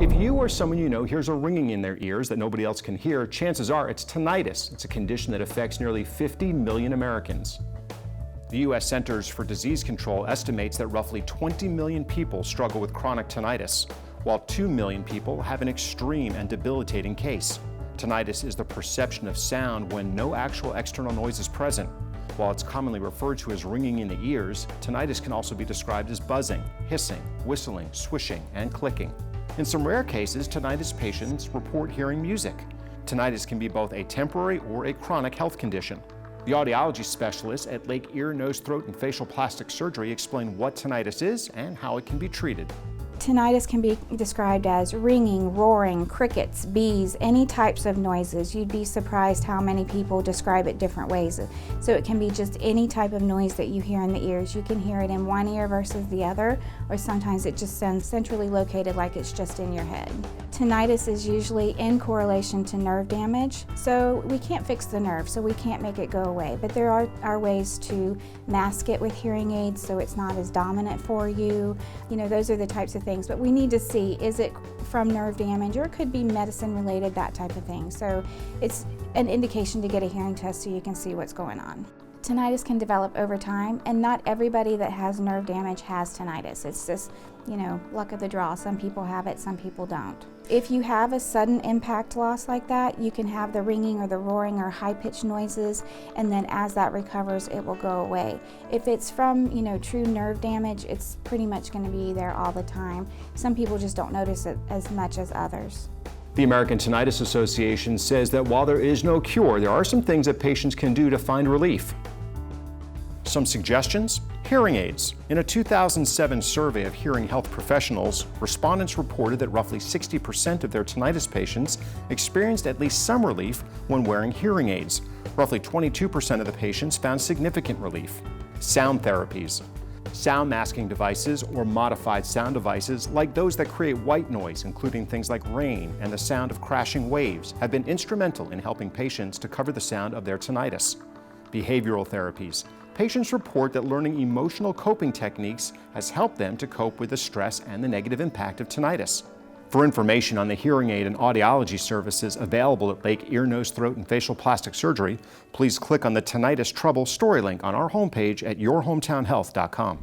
If you or someone you know hears a ringing in their ears that nobody else can hear, chances are it's tinnitus. It's a condition that affects nearly 50 million Americans. The U.S. Centers for Disease Control estimates that roughly 20 million people struggle with chronic tinnitus, while 2 million people have an extreme and debilitating case. Tinnitus is the perception of sound when no actual external noise is present. While it's commonly referred to as ringing in the ears, tinnitus can also be described as buzzing, hissing, whistling, swishing, and clicking. In some rare cases, tinnitus patients report hearing music. Tinnitus can be both a temporary or a chronic health condition. The audiology specialists at Lake Ear, Nose, Throat, and Facial Plastic Surgery explain what tinnitus is and how it can be treated. Tinnitus can be described as ringing, roaring, crickets, bees, any types of noises. You'd be surprised how many people describe it different ways. So it can be just any type of noise that you hear in the ears. You can hear it in one ear versus the other, or sometimes it just sounds centrally located like it's just in your head. Tinnitus is usually in correlation to nerve damage, so we can't fix the nerve, so we can't make it go away. But there are ways to mask it with hearing aids so it's not as dominant for you. You know, those are the types of things, but we need to see, is it from nerve damage, or it could be medicine related, that type of thing. So it's an indication to get a hearing test so you can see what's going on. Tinnitus can develop over time, and not everybody that has nerve damage has tinnitus. It's just, you know, luck of the draw. Some people have it, some people don't. If you have a sudden impact loss like that, you can have the ringing or the roaring or high-pitched noises, and then as that recovers, it will go away. If it's from, you know, true nerve damage, it's pretty much going to be there all the time. Some people just don't notice it as much as others. The American Tinnitus Association says that while there is no cure, there are some things that patients can do to find relief. Some suggestions? Hearing aids. In a 2007 survey of hearing health professionals, respondents reported that roughly 60% of their tinnitus patients experienced at least some relief when wearing hearing aids. Roughly 22% of the patients found significant relief. Sound therapies. Sound masking devices or modified sound devices like those that create white noise, including things like rain and the sound of crashing waves, have been instrumental in helping patients to cover the sound of their tinnitus. Behavioral therapies. Patients report that learning emotional coping techniques has helped them to cope with the stress and the negative impact of tinnitus. For information on the hearing aid and audiology services available at Lake Ear, Nose, Throat, and Facial Plastic Surgery, please click on the Tinnitus Trouble story link on our homepage at yourhometownhealth.com.